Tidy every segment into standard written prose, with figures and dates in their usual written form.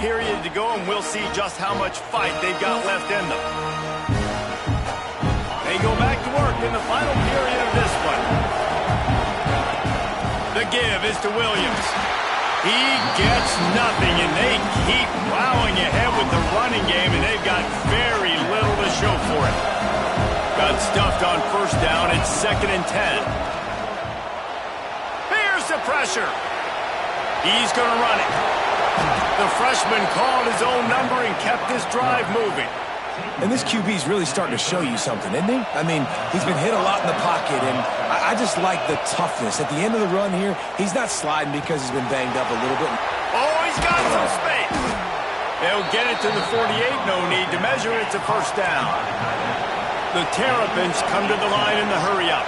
period to go, and we'll see just how much fight they've got left in them. They go back to work in the final period of this one. The give is to Williams. He gets nothing, and they keep plowing ahead with the running game, and they've got very little to show for it. Got stuffed on first down. It's 2nd and 10. Here's the pressure. He's going to run it. The freshman called his own number and kept this drive moving. And this QB's really starting to show you something, isn't he? I mean, he's been hit a lot in the pocket, and I just like the toughness. At the end of the run here, he's not sliding because he's been banged up a little bit. Oh, he's got some space. They'll get it to the 48. No need to measure. It's a first down. The Terrapins come to the line in the hurry-up.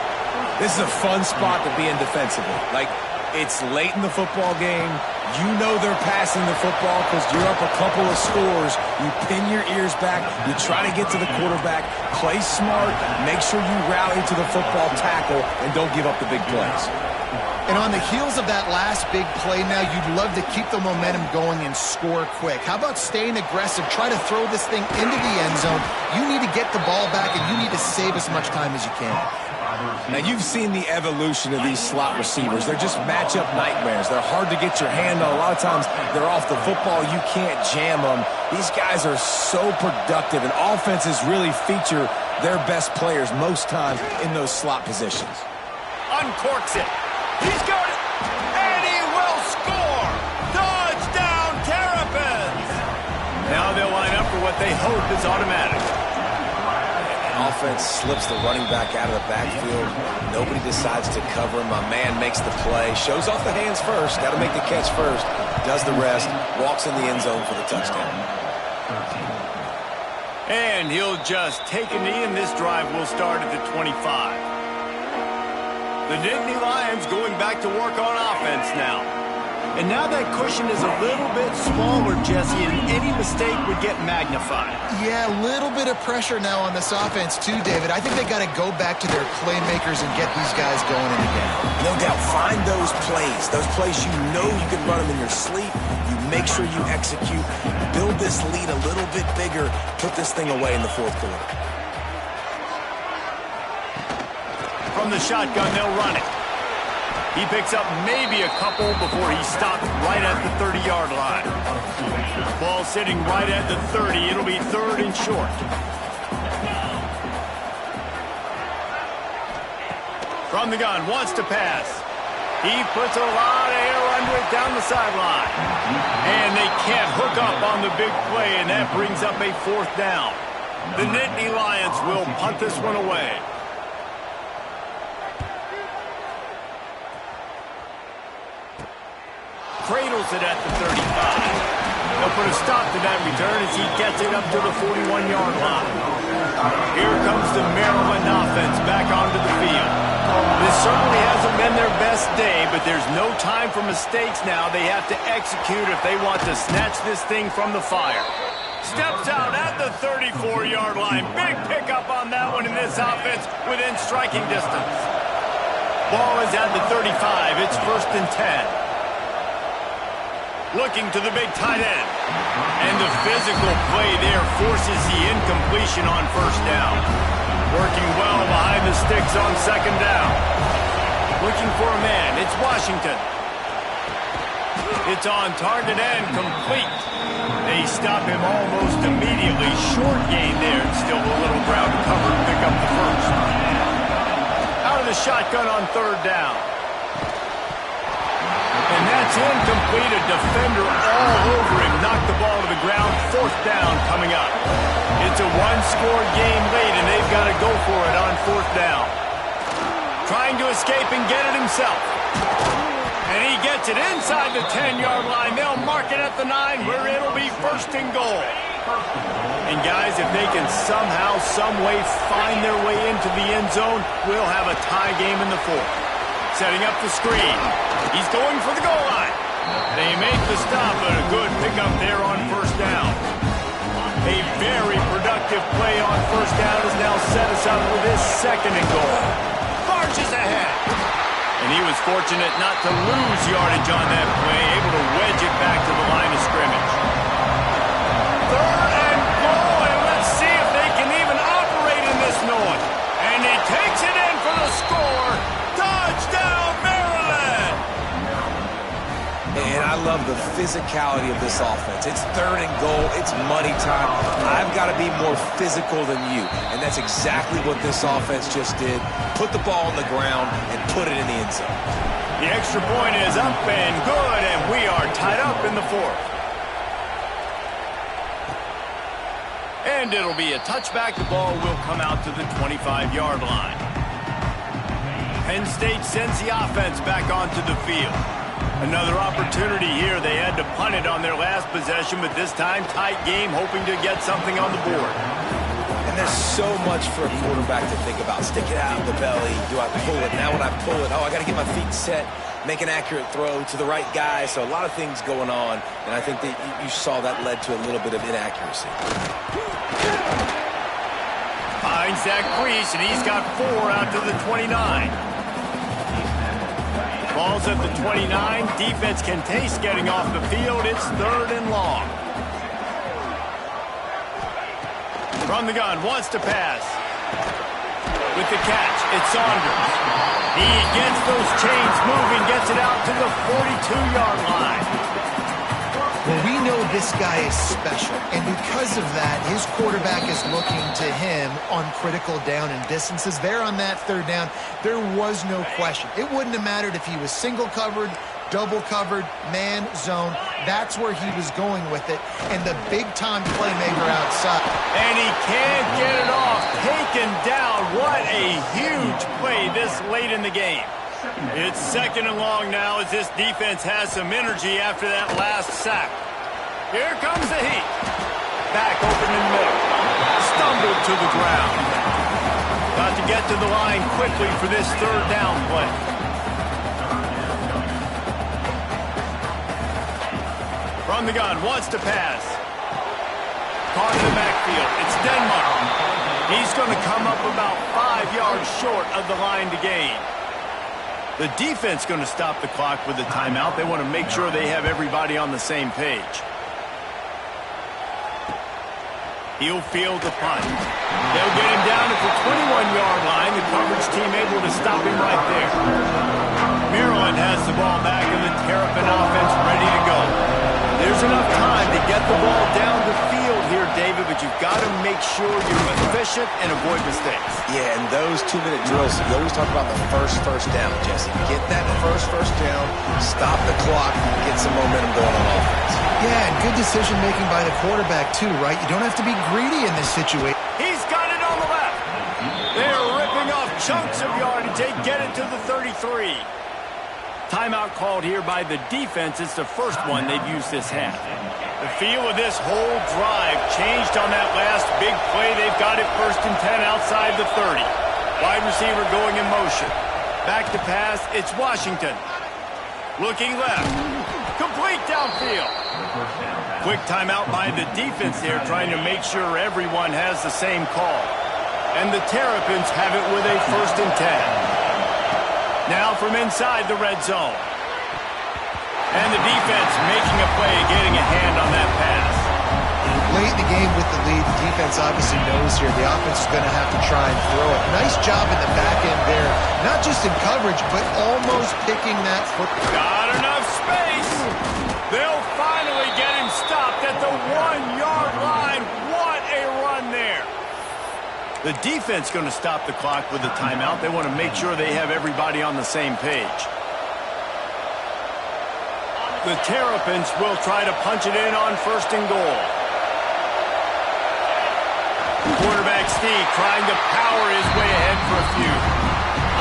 This is a fun spot to be in defensively. Like, it's late in the football game. You know they're passing the football because you're up a couple of scores. You pin your ears back. You try to get to the quarterback. Play smart. Make sure you rally to the football tackle and don't give up the big plays. And on the heels of that last big play now, you'd love to keep the momentum going and score quick. How about staying aggressive? Try to throw this thing into the end zone. You need to get the ball back, and you need to save as much time as you can. Now, you've seen the evolution of these slot receivers. They're just matchup nightmares. They're hard to get your hand on. A lot of times, they're off the football. You can't jam them. These guys are so productive, and offenses really feature their best players most times in those slot positions. Uncorks it. He's got it. And he will score. Touchdown, Terrapins. Now they'll line up for what they hope is automatic. Offense slips the running back out of the backfield. Nobody decides to cover him. My man makes the play. Shows off the hands first. Got to make the catch first. Does the rest. Walks in the end zone for the touchdown. And he'll just take a knee, and this drive will start at the 25. The Nittany Lions going back to work on offense now. And now that cushion is a little bit smaller, Jesse, and any mistake would get magnified. Yeah, a little bit of pressure now on this offense too, David. I think they got to go back to their playmakers and get these guys going in again. No doubt. Find those plays you know you can run them in your sleep. You make sure you execute. Build this lead a little bit bigger. Put this thing away in the fourth quarter. From the shotgun, they'll run it. He picks up maybe a couple before he stops right at the 30-yard line. Ball sitting right at the 30. It'll be 3rd and short. From the gun, wants to pass. He puts a lot of air under it down the sideline. And they can't hook up on the big play, and that brings up a 4th down. The Nittany Lions will punt this one away. Cradles it at the 35. They'll put a stop to that return as he gets it up to the 41-yard line. Here comes the Maryland offense back onto the field. This certainly hasn't been their best day, but there's no time for mistakes now. They have to execute if they want to snatch this thing from the fire. Steps out at the 34-yard line. Big pickup on that one in this offense within striking distance. Ball is at the 35. It's 1st and 10. Looking to the big tight end. And the physical play there forces the incompletion on 1st down. Working well behind the sticks on 2nd down. Looking for a man. It's Washington. It's on target and complete. They stop him almost immediately. Short gain there. Still a little ground to cover to pick up the 1st. Out of the shotgun on 3rd down. And that's incomplete. A defender all over him. Knocked the ball to the ground. 4th down coming up. It's a one-score game late, and they've got to go for it on 4th down. Trying to escape and get it himself. And he gets it inside the 10-yard line. They'll mark it at the 9, where it'll be 1st and goal. And guys, if they can somehow, some way find their way into the end zone, we'll have a tie game in the 4th. Setting up the screen. He's going for the goal line. They make the stop, but a good pickup there on 1st down. A very productive play on 1st down has now set us up with his 2nd and goal. Barges ahead. And he was fortunate not to lose yardage on that play, able to wedge it back to the line of scrimmage. third and goal, and let's see if they can even operate in this noise. And he takes it in for the score. Touchdown, Maryland! And I love the physicality of this offense. It's third and goal. It's money time. I've got to be more physical than you. And that's exactly what this offense just did. Put the ball on the ground and put it in the end zone. The extra point is up and good, and we are tied up in the fourth. And it'll be a touchback. The ball will come out to the 25-yard line. Penn State sends the offense back onto the field. Another opportunity here. They had to punt it on their last possession, but this time tight game, hoping to get something on the board. And there's so much for a quarterback to think about. Stick it out of the belly. Do I pull it? Now when I pull it, I got to get my feet set, make an accurate throw to the right guy. So a lot of things going on, and I think that you saw that led to a little bit of inaccuracy. Finds Zach Priest, and he's got 4 out to the 29. Ball's at the 29. Defense can taste getting off the field. It's third and long. From the gun, wants to pass. With the catch, it's Saunders. He gets those chains moving, gets it out to the 42-yard line. Well, we know this guy is special, and because of that, his quarterback is looking to him on critical down and distances. There on that third down, there was no question. It wouldn't have mattered if he was single covered, double covered, man, zone. That's where he was going with it, and the big-time playmaker outside. And he can't get it off. Taken down. What a huge play this late in the game. It's second and long now as this defense has some energy after that last sack. Here comes the heat. Back open in the middle. Stumbled to the ground. Got to get to the line quickly for this third down play. From the gun, wants to pass. Caught in the backfield. It's Denmark. He's going to come up about 5 yards short of the line to gain. The defense going to stop the clock with a timeout. They want to make sure they have everybody on the same page. He'll field the punt. They'll get him down at the 21-yard line. The coverage team able to stop him right there. Maryland has the ball back, and the Terrapin offense ready to go. There's enough time to get the ball down the field here, David, but you've got to make sure you're efficient and avoid mistakes. Yeah, and those 2-minute drills, you always talk about the first down, Jesse. Get that first down, stop the clock, get some momentum going on offense. Yeah, and good decision-making by the quarterback, too, right? You don't have to be greedy in this situation. He's got it on the left. They're ripping off chunks of yardage. They get it to the 33. Timeout called here by the defense. It's the first one they've used this half. The feel of this whole drive changed on that last big play. They've got it 1st and 10 outside the 30. Wide receiver going in motion. Back to pass. It's Washington. Looking left. Complete downfield. Quick timeout by the defense there, trying to make sure everyone has the same call. And the Terrapins have it with a 1st and 10. Now from inside the red zone. And the defense making a play, getting a hand on that pass. Late in the game with the lead, the defense obviously knows here the offense is going to have to try and throw it. Nice job in the back end there. Not just in coverage, but almost picking that foot. Got enough space. They'll finally get him stopped at the 1-yard line. What a run there. The defense going to stop the clock with a timeout. They want to make sure they have everybody on the same page. The Terrapins will try to punch it in on 1st and goal. Quarterback Steve trying to power his way ahead for a few.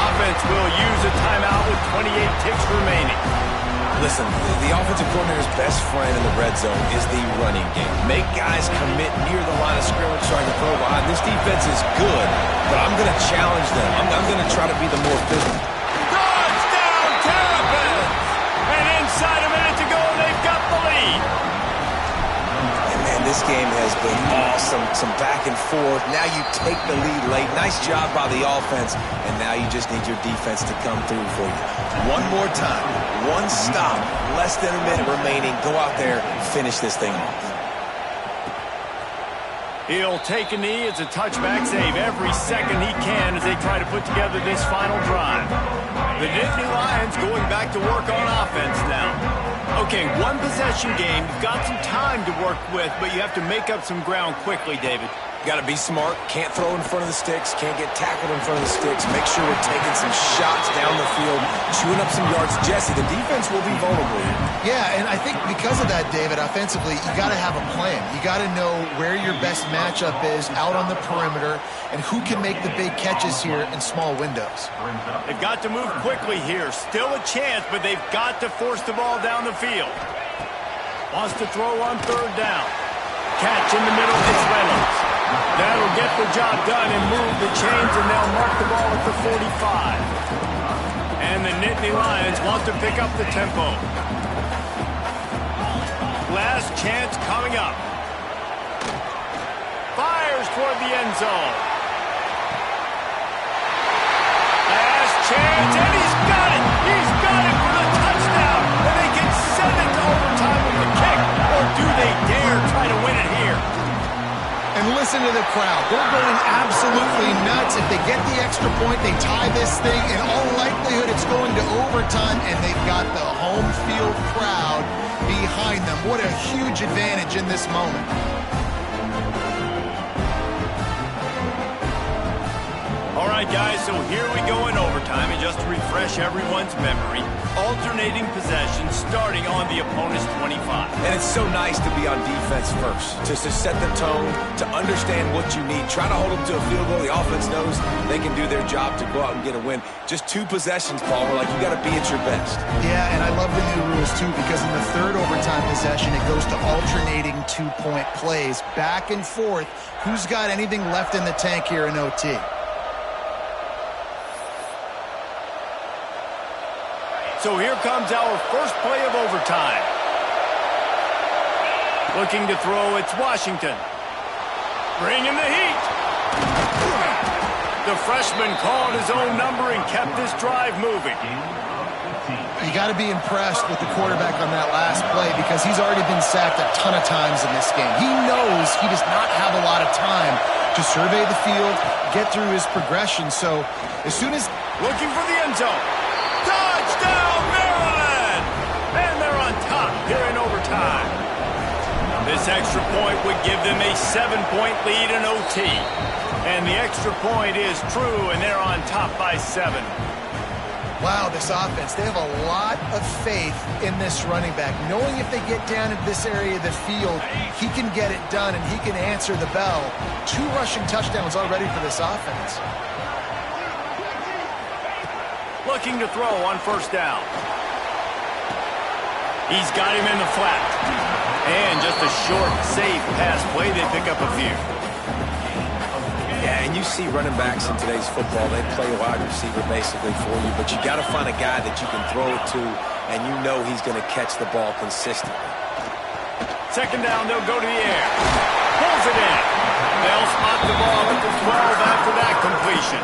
Offense will use a timeout with 28 ticks remaining. Listen, the offensive coordinator's best friend in the red zone is the running game. Make guys commit near the line of scrimmage so I can throw behind. This defense is good, but I'm going to challenge them. I'm going to try to be the more physical. Touchdown, Terrapins! And inside a minute to go, they've got the lead. And man, this game has been awesome. Some back and forth. Now you take the lead late. Nice job by the offense, and now you just need your defense to come through for you. One more time. One stop, less than a minute remaining. Go out there, finish this thing off. He'll take a knee. It's a touchback save every second he can as they try to put together this final drive. The Nittany Lions going back to work on offense now. Okay, one possession game. You've got some time to work with, but you have to make up some ground quickly, David. Got to be smart. Can't throw in front of the sticks. Can't get tackled in front of the sticks. Make sure we're taking some shots down the field, chewing up some yards. Jesse, the defense will be vulnerable here. Yeah, and I think because of that, David, offensively, you got to have a plan. You got to know where your best matchup is out on the perimeter and who can make the big catches here in small windows. They've got to move quickly here. Still a chance, but they've got to force the ball down the field. Wants to throw on third down. Catch in the middle. It's Reynolds. That'll get the job done and move the chains, and they'll mark the ball at the 45. And the Nittany Lions want to pick up the tempo. Last chance coming up. Fires toward the end zone. Last chance, and he's got it! He's got it for the touchdown! And they can send it to overtime with the kick. Or do they dare try to win it here? And listen to the crowd. They're going absolutely nuts. If they get the extra point, they tie this thing. In all likelihood, it's going to overtime, and they've got the home field crowd behind them. What a huge advantage in this moment. All right, guys, so here we go in overtime, and just to refresh everyone's memory, alternating possession starting on the opponent's 25. And it's so nice to be on defense first, just to set the tone, to understand what you need. Try to hold them to a field goal. The offense knows they can do their job to go out and get a win. Just 2 possessions, Paul. We're like, you got to be at your best. Yeah, and I love the new rules, too, because in the third overtime possession, it goes to alternating 2-point plays, back and forth. Who's got anything left in the tank here in OT? So here comes our first play of overtime. Looking to throw, it's Washington. Bringing the heat. The freshman called his own number and kept this drive moving. You got to be impressed with the quarterback on that last play because he's already been sacked a ton of times in this game. He knows he does not have a lot of time to survey the field, get through his progression. So as soon as... Looking for the end zone. Touchdown, Maryland! And they're on top here in overtime. This extra point would give them a 7-point lead in OT. And the extra point is true, and they're on top by 7. Wow, this offense, they have a lot of faith in this running back. Knowing if they get down into this area of the field, he can get it done, and he can answer the bell. 2 rushing touchdowns already for this offense. Looking to throw on first down. He's got him in the flat. And just a short, safe pass play. They pick up a few. Yeah, and you see running backs in today's football, they play a wide receiver basically for you, but you got to find a guy that you can throw it to, and you know he's going to catch the ball consistently. Second down, they'll go to the air. Pulls it in. They'll spot the ball at the 12 after that completion.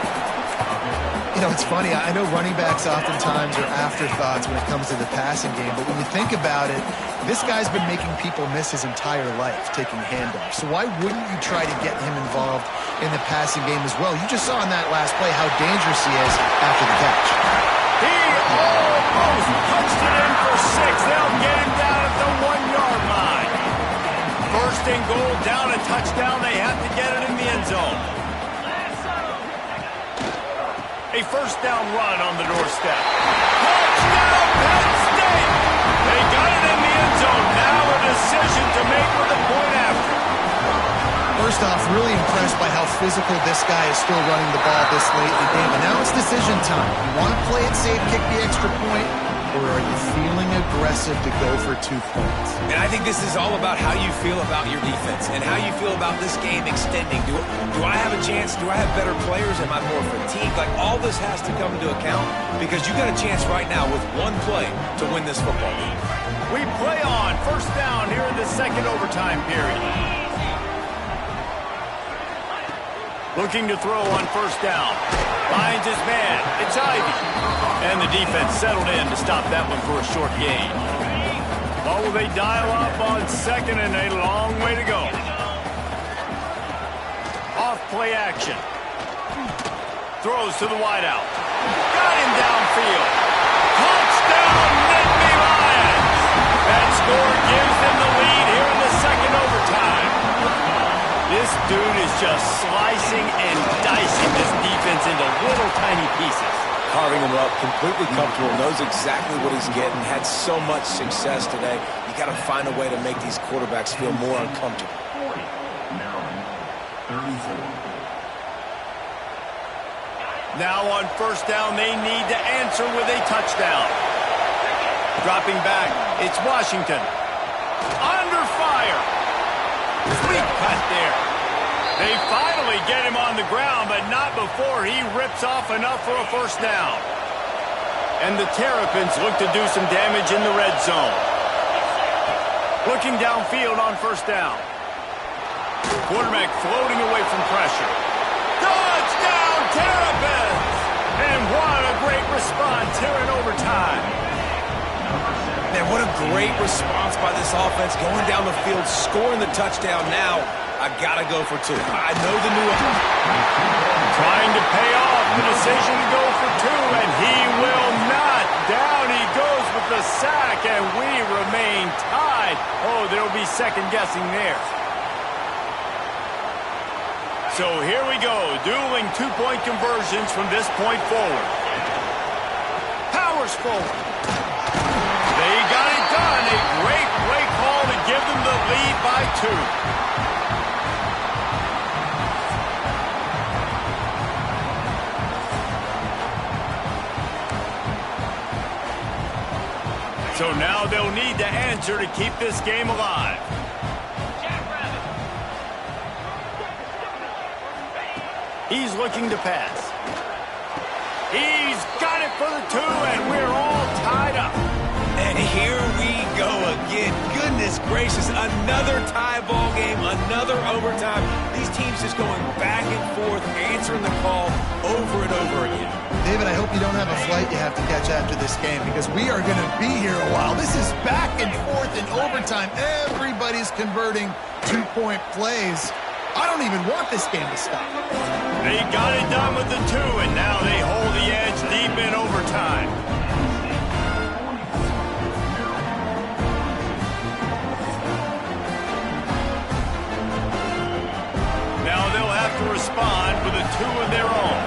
You know, it's funny. I know running backs oftentimes are afterthoughts when it comes to the passing game, but when you think about it, this guy's been making people miss his entire life taking handoffs. So why wouldn't you try to get him involved in the passing game as well? You just saw in that last play how dangerous he is after the catch. He almost punched it in for 6. They'll get him down at the 1-yard line. First and goal, down a touchdown. They have to get it in the end zone. A first down run on the doorstep. Touchdown, Penn State! They got it in the end zone. Now a decision to make with the point after. First off, really impressed by how physical this guy is still running the ball this late in the game. And now it's decision time. You want to play it safe, kick the extra point, or are you feeling aggressive to go for 2 points? And I think this is all about how you feel about your defense and how you feel about this game extending. Do I have a chance? Do I have better players? Am I more fatigued? Like, all this has to come into account because you got a chance right now with 1 play to win this football game. We play on. First down here in the second overtime period. Looking to throw on first down. Finds his man. It's Ivy. And the defense settled in to stop that one for a short gain. Oh, they dial up on second and a long way to go. play action. Throws to the wideout. Got him downfield. Touchdown, Nittany Lions! That score gives them the lead here in the second overtime. This dude is just slicing and dicing this defense into little tiny pieces. Carving him up, completely comfortable, knows exactly what he's getting, had so much success today. You got to find a way to make these quarterbacks feel more uncomfortable. Now on first down, they need to answer with a touchdown. Dropping back, it's Washington. Under fire. Sweet cut there. They finally get him on the ground, but not before he rips off enough for a first down. And the Terrapins look to do some damage in the red zone. Looking downfield on first down. Quarterback floating away from pressure. Touchdown, Terrapins! And what a great response here in overtime. Man, what a great response by this offense, going down the field, scoring the touchdown. Now, I gotta go for two. I know the new one. Trying to pay off the decision to go for two, and he will not. Down he goes with the sack, and we remain tied. Oh, there'll be second guessing there. So here we go, dueling two-point conversions from this point forward. Powers forward. They got it done. A great play call to give them the lead by 2. So now they'll need to answer to keep this game alive. He's looking to pass. He's got it for the 2, and we're all tied up. And here we go again. Goodness gracious, another tie ball game, another overtime. These teams just going back and forth, answering the call over and over again. David, I hope you don't have a flight you have to catch after this game, because we are going to be here a while. This is back and forth in overtime. Everybody's converting two-point plays. I don't even want this game to stop. They got it done with the 2, and now they hold the edge deep in overtime. Now they'll have to respond with a 2 of their own.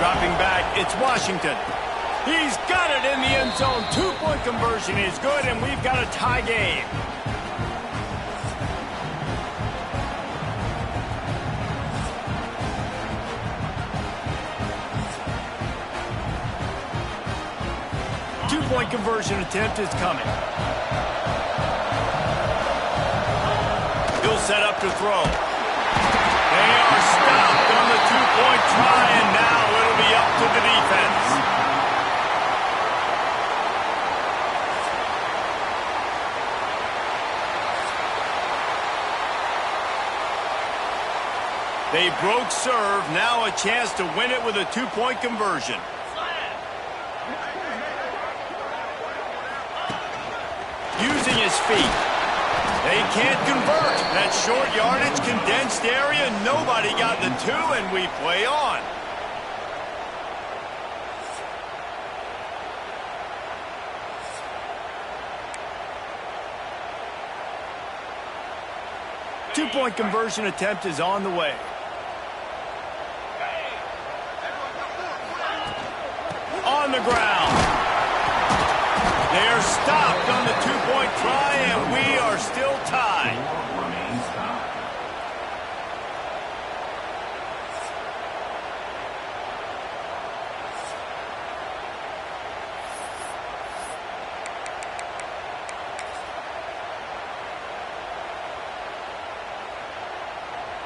Dropping back, it's Washington. He's got it in the end zone. Two-point conversion is good, and we've got a tie game. Two-point conversion attempt is coming. He'll set up to throw. They are stopped on the two-point try, and now it'll be up to the defense. They broke serve, now a chance to win it with a two-point conversion. Using his feet. They can't convert. That short yardage, condensed area, nobody got the 2, and we play on. Two-point conversion attempt is on the way. On the ground. They're stopped on the two-point try, and we are still tied.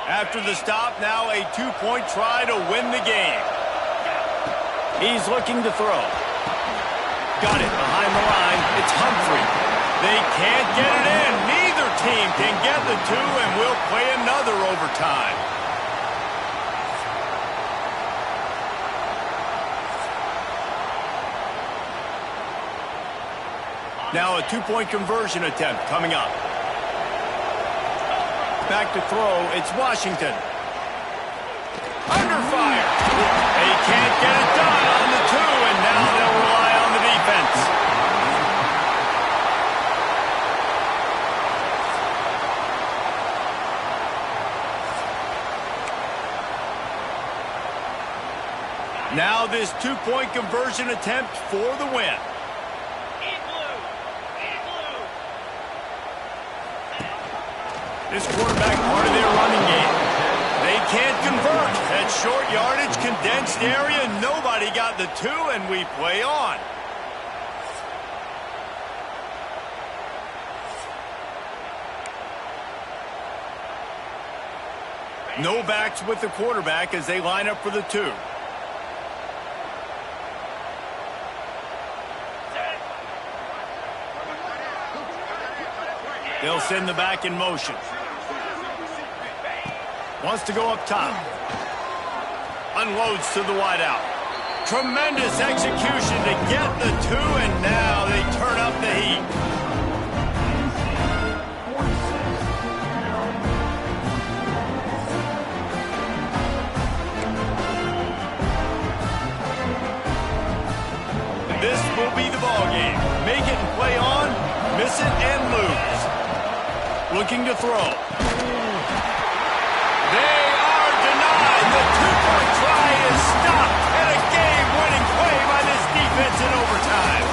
After the stop, now a two-point try to win the game. He's looking to throw. Got it behind the line. It's Humphrey. They can't get it in. Neither team can get the 2, and we'll play another overtime. Now a two-point conversion attempt coming up. Back to throw. It's Washington. Now this two-point conversion attempt for the win. This quarterback part of their running game. They can't convert. At short yardage, condensed area, nobody got the 2, and we play on. No backs with the quarterback as they line up for the 2. They'll send the back in motion. Wants to go up top. Unloads to the wideout. Tremendous execution to get the 2, and now they turn up the heat. This will be the ball game. Make it and play on, miss it and lose. Looking to throw. They are denied. The two-point try is stopped, and a game-winning play by this defense in overtime.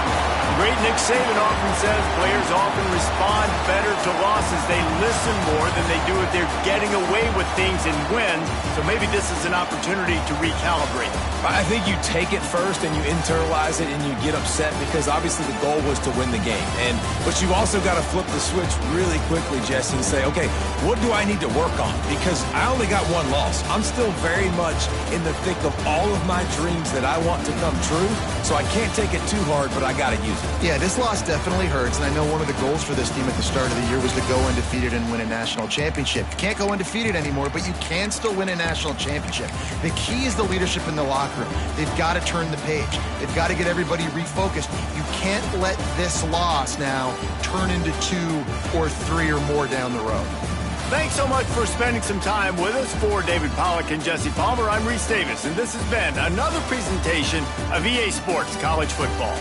Great Nick Saban often says players often respond better to losses. They listen more than they do if they're getting away with things and wins. So maybe this is an opportunity to recalibrate. I think you take it first and you internalize it and you get upset because obviously the goal was to win the game. But you've also got to flip the switch really quickly, Jesse, and say, okay, what do I need to work on? Because I only got one loss. I'm still very much in the thick of all of my dreams that I want to come true. So I can't take it too hard, but I got to use it. Yeah, this loss definitely hurts, and I know one of the goals for this team at the start of the year was to go undefeated and win a national championship. You can't go undefeated anymore, but you can still win a national championship. The key is the leadership in the locker room. They've got to turn the page. They've got to get everybody refocused. You can't let this loss now turn into 2 or 3 or more down the road. Thanks so much for spending some time with us. For David Pollack and Jesse Palmer, I'm Reese Davis, and this has been another presentation of EA Sports College Football.